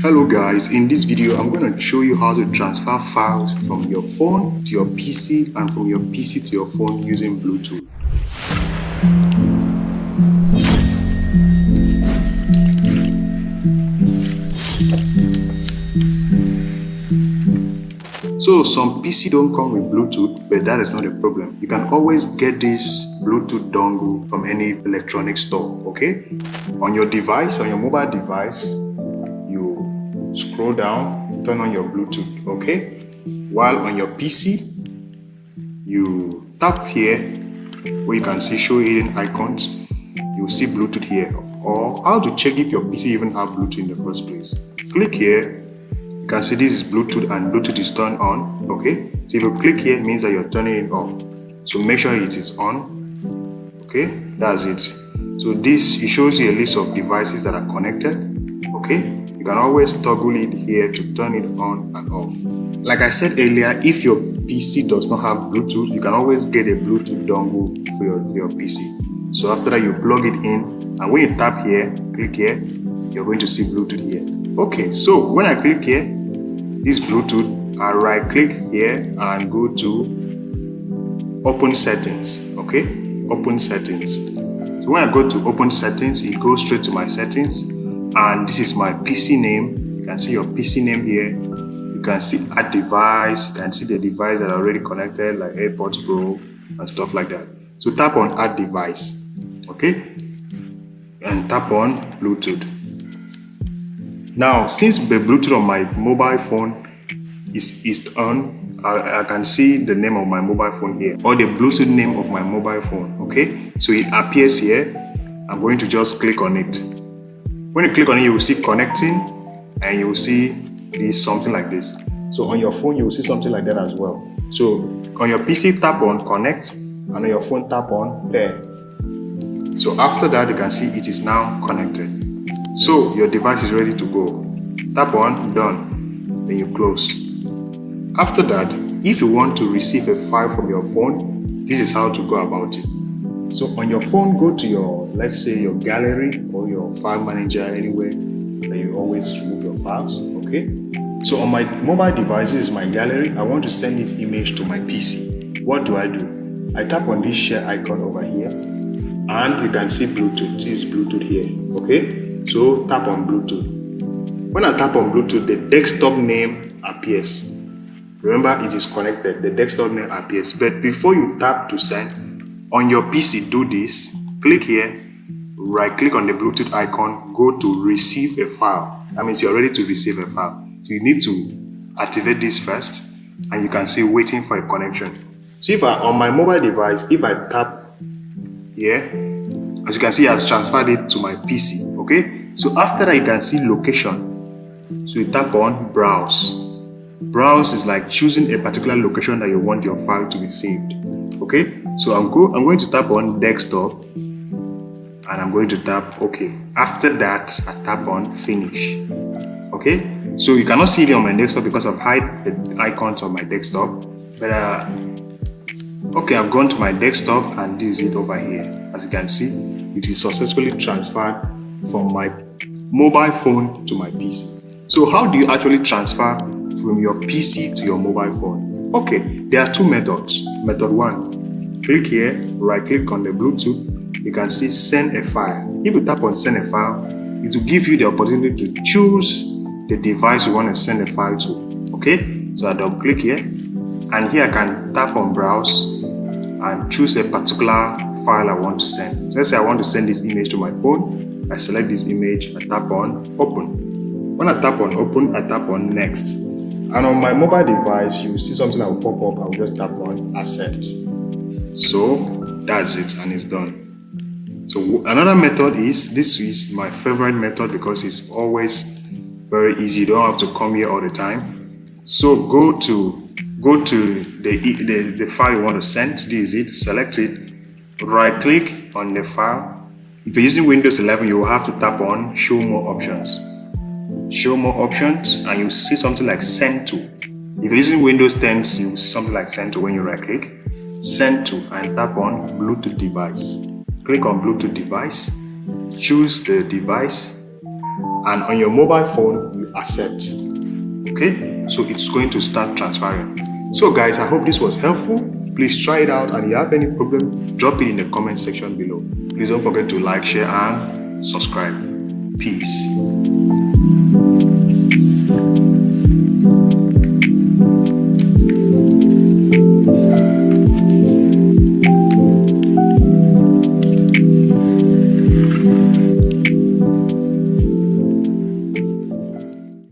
Hello guys, in this video I'm going to show you how to transfer files from your phone to your PC and from your PC to your phone using Bluetooth. So some PC don't come with Bluetooth, but that is not a problem. You can always get this Bluetooth dongle from any electronic store, okay? On your device, on your mobile device, you scroll down, turn on your Bluetooth, okay? While on your PC, you tap here where you can see show hidden icons. You will see Bluetooth here, or how to check if your PC even have Bluetooth in the first place. Click here. You can see this is Bluetooth and Bluetooth is turned on, okay? So if you click here, it means that you're turning it off. So make sure it is on, okay? That's it. So it shows you a list of devices that are connected, okay? You can always toggle it here to turn it on and off. Like I said earlier, if your PC does not have Bluetooth, you can always get a Bluetooth dongle for your PC. So after that, you plug it in, and when you tap here, click here, you're going to see Bluetooth here. Okay, so when I click here, this Bluetooth, I right click here and go to open settings, okay? Open settings. So when I go to open settings, it goes straight to my settings, and this is my PC name. You can see your PC name here. You can see add device. You can see the device that are already connected, like AirPods Pro and stuff like that. So tap on add device, okay? And tap on Bluetooth. Now, since the Bluetooth on my mobile phone is on, I can see the name of my mobile phone here, or the Bluetooth name of my mobile phone, okay? So it appears here. I'm going to just click on it. When you click on it, you will see connecting, and you will see this something like this. So on your phone, you will see something like that as well. So on your PC, tap on connect, and on your phone, tap on pair. So after that, you can see it is now connected. So your device is ready to go. Tap on done, then you close. After that, if you want to receive a file from your phone, this is how to go about it. So on your phone, go to your, let's say your gallery or your file manager, anywhere that you always remove your files, okay? So on my mobile device, this is my gallery. I want to send this image to my PC. What do? I tap on this share icon over here, and you can see Bluetooth. This is Bluetooth here, okay? So tap on Bluetooth. When I tap on Bluetooth, the desktop name appears. Remember, it is connected. The desktop name appears. But before you tap to send, on your PC, do this. Click here, right click on the Bluetooth icon, go to receive a file. That means you're ready to receive a file. So you need to activate this first, and you can see waiting for a connection. So if on my mobile device, if I tap here, as you can see, it has transferred it to my PC, okay? So after that, you can see location. So you tap on browse. Browse is like choosing a particular location that you want your file to be saved, okay? So I'm going to tap on desktop, and I'm going to tap OK. After that, I tap on finish, okay? So you cannot see it on my desktop because I've hide the icons on my desktop, but okay, I've gone to my desktop, and this is it over here. As you can see, it is successfully transferred from my mobile phone to my PC. So how do you actually transfer from your PC to your mobile phone? Okay, there are two methods. Method one, click here, right click on the Bluetooth. You can see send a file. If you tap on send a file, it will give you the opportunity to choose the device you want to send a file to. Okay, so I double click here, and here I can tap on browse and choose a particular file I want to send. So let's say I want to send this image to my phone. I select this image, I tap on open. When I tap on open, I tap on next. And on my mobile device, you will see something that will pop up. I will just tap on accept. So that's it, and it's done. So another method is, this is my favorite method because it's always very easy. You don't have to come here all the time. So go to the file you want to send. This is it. Select it. Right click on the file. If you're using Windows 11, you will have to tap on show more options. Show more options, and you see something like send to. If you're using Windows 10, you see something like send to when you right click. Send to, and tap on Bluetooth device. Click on Bluetooth device. Choose the device, and on your mobile phone, you accept. Okay, so it's going to start transferring. So guys, I hope this was helpful. Please try it out, and if you have any problem, drop it in the comment section below. Please don't forget to like, share, and subscribe. Peace.